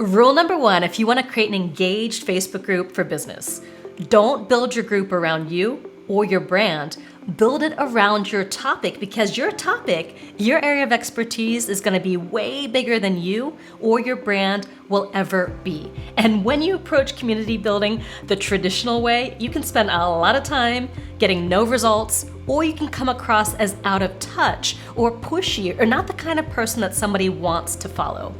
Rule number one, if you want to create an engaged Facebook group for business, don't build your group around you or your brand. Build it around your topic, because your topic, your area of expertise is going to be way bigger than you or your brand will ever be. And when you approach community building the traditional way, you can spend a lot of time getting no results, or you can come across as out of touch or pushy or not the kind of person that somebody wants to follow.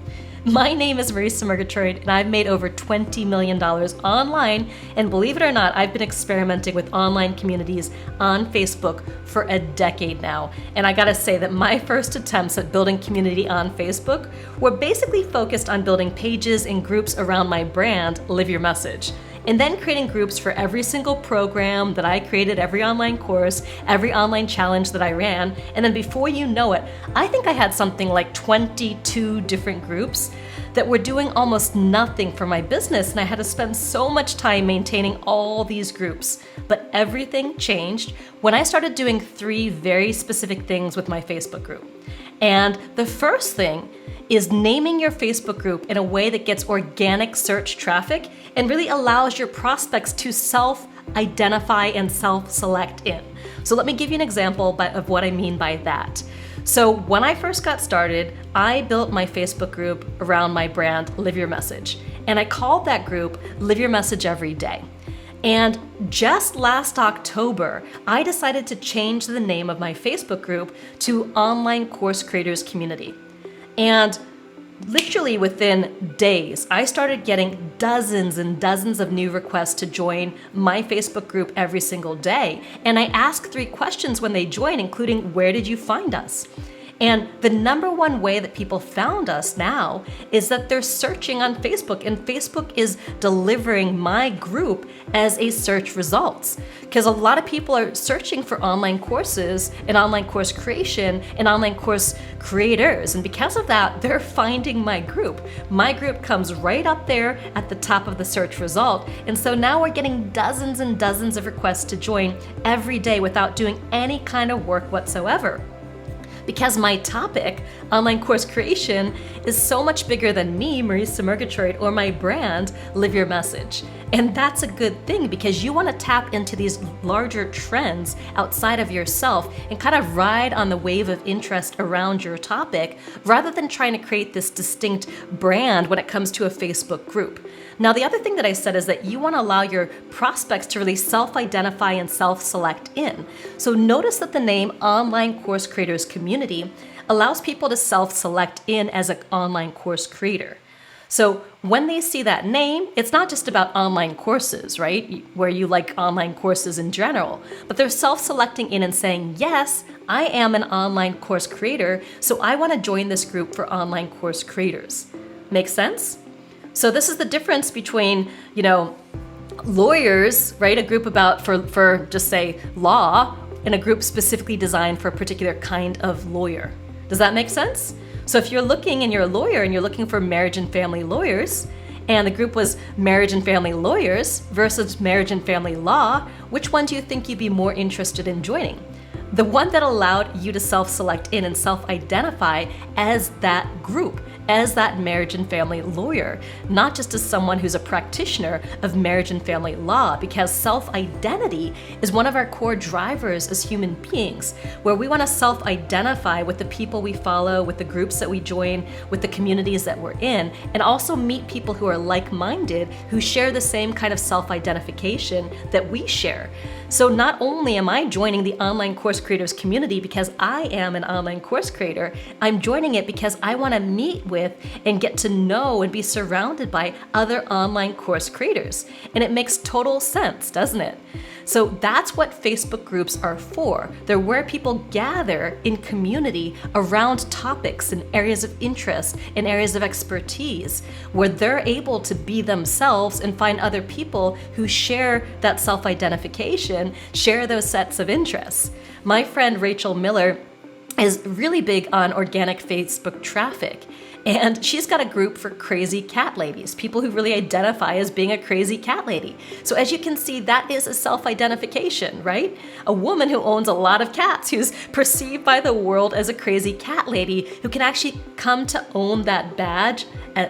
My name is Marisa Murgatroyd, and I've made over $20 million online, and believe it or not, I've been experimenting with online communities on Facebook for a decade now. And I gotta say that my first attempts at building community on Facebook were basically focused on building pages and groups around my brand, Live Your Message. And then creating groups for every single program that I created, every online course, every online challenge that I ran. And then before you know it, I think I had something like 22 different groups that were doing almost nothing for my business. And I had to spend so much time maintaining all these groups. But everything changed when I started doing 3 very specific things with my Facebook group. And the first thing is naming your Facebook group in a way that gets organic search traffic and really allows your prospects to self-identify and self-select in. So let me give you an example of what I mean by that. So when I first got started, I built my Facebook group around my brand, Live Your Message. And I called that group Live Your Message Every Day. And just last October, I decided to change the name of my Facebook group to Online Course Creators Community. And literally within days, I started getting dozens and dozens of new requests to join my Facebook group every single day. And I ask 3 questions when they join, including, where did you find us? And the number one way that people found us now is that they're searching on Facebook, and Facebook is delivering my group as a search results. Because a lot of people are searching for online courses and online course creation and online course creators. And because of that, they're finding my group. My group comes right up there at the top of the search result. And so now we're getting dozens and dozens of requests to join every day without doing any kind of work whatsoever. Because my topic, online course creation, is so much bigger than me, Marisa Murgatroyd, or my brand, Live Your Message. And that's a good thing, because you want to tap into these larger trends outside of yourself and kind of ride on the wave of interest around your topic, rather than trying to create this distinct brand when it comes to a Facebook group. Now, the other thing that I said is that you want to allow your prospects to really self-identify and self-select in. So notice that the name Online Course Creators Community allows people to self-select in as an online course creator. So when they see that name, it's not just about online courses, right? Where you like online courses in general, but they're self-selecting in and saying, yes, I am an online course creator, so I want to join this group for online course creators. Make sense? So this is the difference between, lawyers, right? A group about for just say law, and a group specifically designed for a particular kind of lawyer. Does that make sense? So if you're looking and you're a lawyer and you're looking for marriage and family lawyers, and the group was marriage and family lawyers versus marriage and family law, which one do you think you'd be more interested in joining? The one that allowed you to self-select in and self-identify as that group, as that marriage and family lawyer, not just as someone who's a practitioner of marriage and family law, because self-identity is one of our core drivers as human beings, where we want to self-identify with the people we follow, with the groups that we join, with the communities that we're in, and also meet people who are like-minded, who share the same kind of self-identification that we share. So not only am I joining the Online Course Creators community because I am an online course creator, I'm joining it because I want to meet with and get to know and be surrounded by other online course creators. And it makes total sense, doesn't it? So that's what Facebook groups are for. They're where people gather in community around topics and areas of interest and areas of expertise, where they're able to be themselves and find other people who share that self-identification, share those sets of interests. My friend Rachel Miller is really big on organic Facebook traffic. And she's got a group for crazy cat ladies, people who really identify as being a crazy cat lady. So as you can see, that is a self-identification, right? A woman who owns a lot of cats, who's perceived by the world as a crazy cat lady, who can actually come to own that badge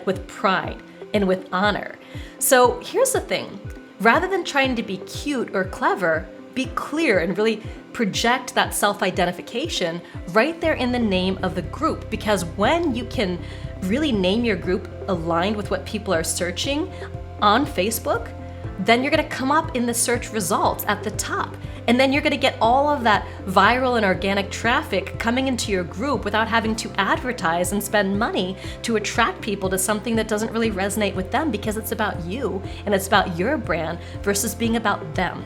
with pride. and with honor. So here's the thing, rather than trying to be cute or clever, be clear and really project that self-identification right there in the name of the group. Because when you can really name your group aligned with what people are searching on Facebook, then you're gonna come up in the search results at the top. And then you're gonna get all of that viral and organic traffic coming into your group without having to advertise and spend money to attract people to something that doesn't really resonate with them, because it's about you and it's about your brand versus being about them.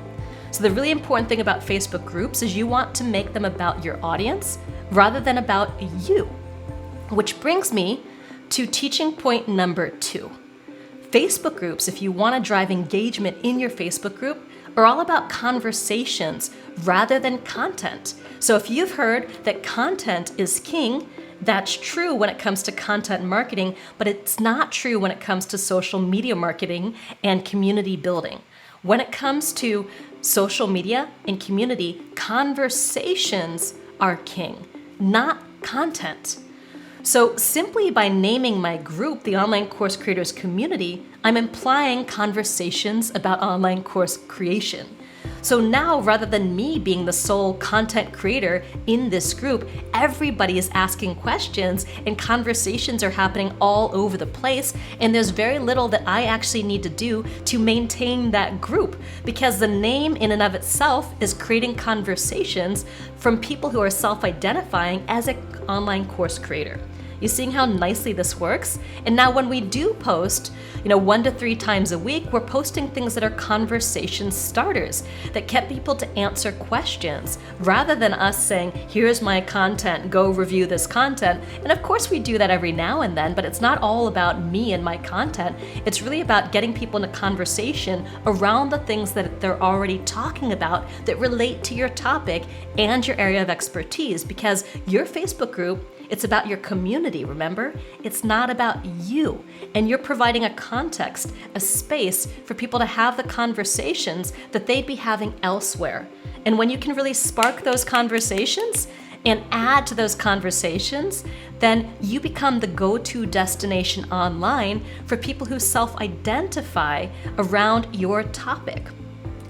So the really important thing about Facebook groups is you want to make them about your audience rather than about you. Which brings me to teaching point number 2. Facebook groups, if you want to drive engagement in your Facebook group, are all about conversations rather than content. So if you've heard that content is king, that's true when it comes to content marketing, but it's not true when it comes to social media marketing and community building. When it comes to social media and community, conversations are king, not content. So simply by naming my group the Online Course Creators Community, I'm implying conversations about online course creation. So now, rather than me being the sole content creator in this group, everybody is asking questions and conversations are happening all over the place, and there's very little that I actually need to do to maintain that group, because the name in and of itself is creating conversations from people who are self-identifying as an online course creator. You seeing how nicely this works? And now when we do post, 1 to 3 times a week, we're posting things that are conversation starters that get people to answer questions rather than us saying, here's my content, go review this content. And of course we do that every now and then, but it's not all about me and my content. It's really about getting people in a conversation around the things that they're already talking about that relate to your topic and your area of expertise, because your Facebook group, it's about your community, remember? It's not about you. And you're providing a context, a space for people to have the conversations that they'd be having elsewhere. And when you can really spark those conversations and add to those conversations, then you become the go-to destination online for people who self-identify around your topic.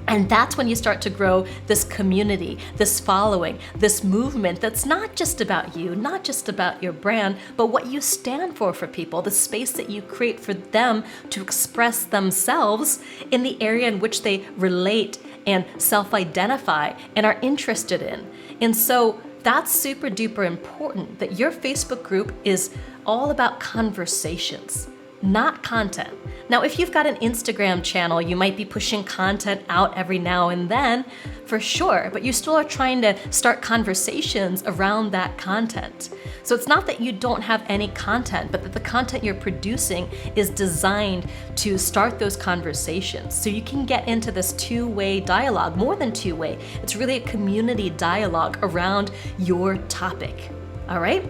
And that's when you start to grow this community, this following, this movement that's not just about you, not just about your brand, but what you stand for people, the space that you create for them to express themselves in the area in which they relate and self-identify and are interested in. And so that's super duper important, that your Facebook group is all about conversations, not content. Now, if you've got an Instagram channel, you might be pushing content out every now and then, for sure, but you still are trying to start conversations around that content. So it's not that you don't have any content, but that the content you're producing is designed to start those conversations. So you can get into this two-way dialogue, more than two-way. It's really a community dialogue around your topic, all right?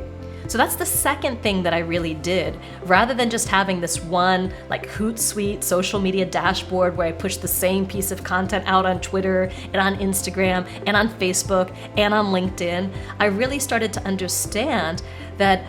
So that's the second thing that I really did. Rather than just having this one Hootsuite social media dashboard where I push the same piece of content out on Twitter and on Instagram and on Facebook and on LinkedIn, I really started to understand that,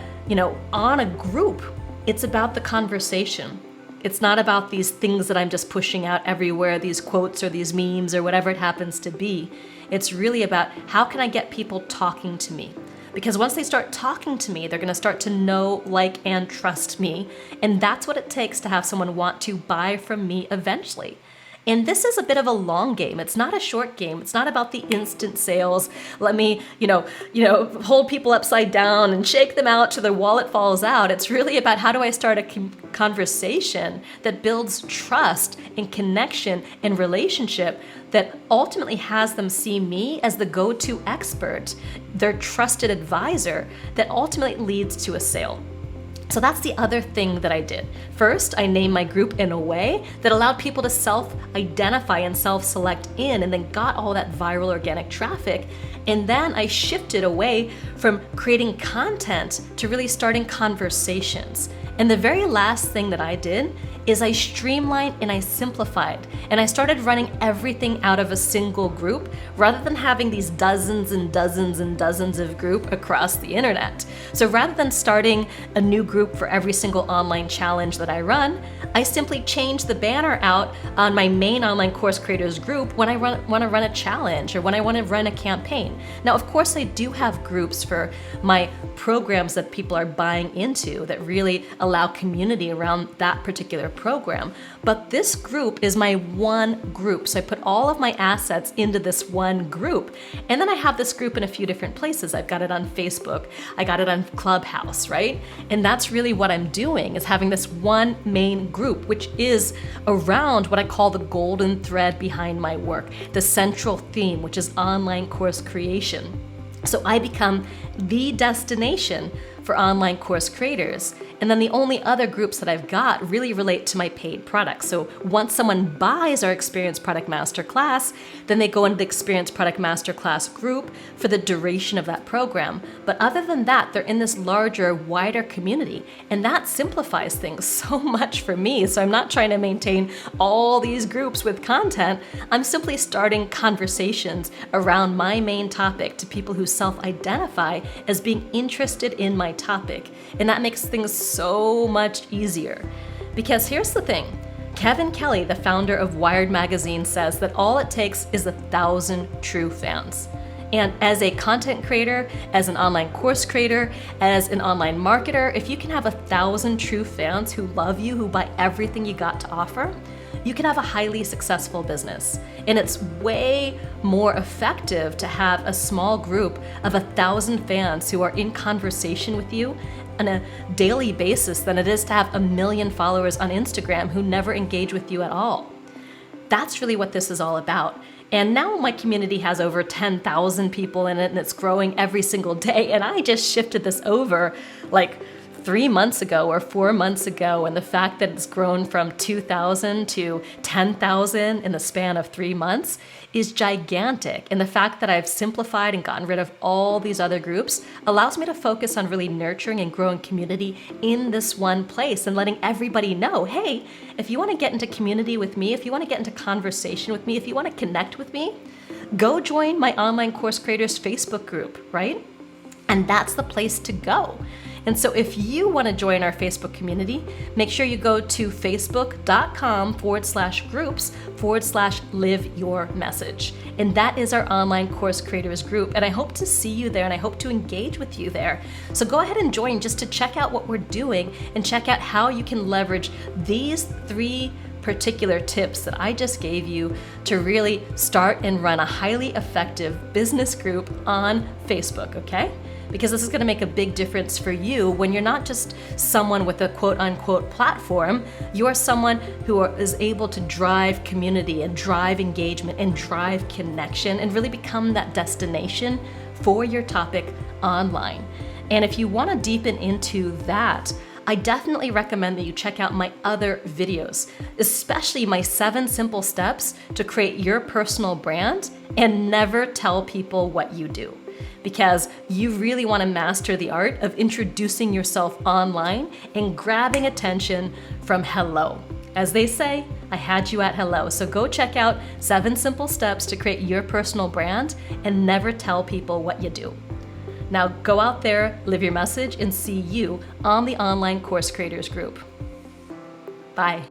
on a group, it's about the conversation. It's not about these things that I'm just pushing out everywhere, these quotes or these memes or whatever it happens to be. It's really about how can I get people talking to me? Because once they start talking to me, they're going to start to know, like, and trust me. And that's what it takes to have someone want to buy from me eventually. And this is a bit of a long game. It's not a short game. It's not about the instant sales. Let me, hold people upside down and shake them out till their wallet falls out. It's really about how do I start a conversation that builds trust and connection and relationship that ultimately has them see me as the go-to expert, their trusted advisor that ultimately leads to a sale. So that's the other thing that I did. First, I named my group in a way that allowed people to self-identify and self-select in, and then got all that viral organic traffic. And then I shifted away from creating content to really starting conversations. And the very last thing that I did is I streamlined and I simplified, and I started running everything out of a single group rather than having these dozens and dozens and dozens of groups across the internet. So rather than starting a new group for every single online challenge that I run, I simply change the banner out on my main online course creators group when I want to run a challenge or when I want to run a campaign. Now, of course, I do have groups for my programs that people are buying into that really allow community around that particular program. But this group is my one group. So I put all of my assets into this one group. And then I have this group in a few different places. I've got it on Facebook. I got it on Clubhouse, right? And that's really what I'm doing, is having this one main group, which is around what I call the golden thread behind my work, the central theme, which is online course creation. So I become the destination for online course creators. And then the only other groups that I've got really relate to my paid products. So once someone buys our Experience Product Masterclass, then they go into the Experience Product Masterclass group for the duration of that program. But other than that, they're in this larger, wider community. And that simplifies things so much for me. So I'm not trying to maintain all these groups with content. I'm simply starting conversations around my main topic to people who self-identify as being interested in my topic. And that makes things so much easier. Because here's the thing. Kevin Kelly, the founder of Wired Magazine, says that all it takes is 1,000 true fans. And as a content creator, as an online course creator, as an online marketer, if you can have 1,000 true fans who love you, who buy everything you got to offer, you can have a highly successful business. And it's way more effective to have a small group of 1,000 fans who are in conversation with you on a daily basis than it is to have 1 million followers on Instagram who never engage with you at all. That's really what this is all about. And now my community has over 10,000 people in it, and it's growing every single day. And I just shifted this over like 3 months ago or 4 months ago, and the fact that it's grown from 2,000 to 10,000 in the span of 3 months is gigantic. And the fact that I've simplified and gotten rid of all these other groups allows me to focus on really nurturing and growing community in this one place and letting everybody know, hey, if you want to get into community with me, if you want to get into conversation with me, if you want to connect with me, go join my online course creators Facebook group, right? And that's the place to go. And so if you want to join our Facebook community, make sure you go to facebook.com/groups/live your message. And that is our online course creators group. And I hope to see you there, and I hope to engage with you there. So go ahead and join just to check out what we're doing and check out how you can leverage these 3 particular tips that I just gave you to really start and run a highly effective business group on Facebook, okay? Because this is going to make a big difference for you when you're not just someone with a quote unquote platform, you are someone who is able to drive community and drive engagement and drive connection and really become that destination for your topic online. And if you want to deepen into that, I definitely recommend that you check out my other videos, especially my 7 simple steps to create your personal brand and never tell people what you do. Because you really want to master the art of introducing yourself online and grabbing attention from hello. As they say, I had you at hello. So go check out 7 simple steps to create your personal brand and never tell people what you do. Now go out there, live your message, and see you on the online course creators group. Bye.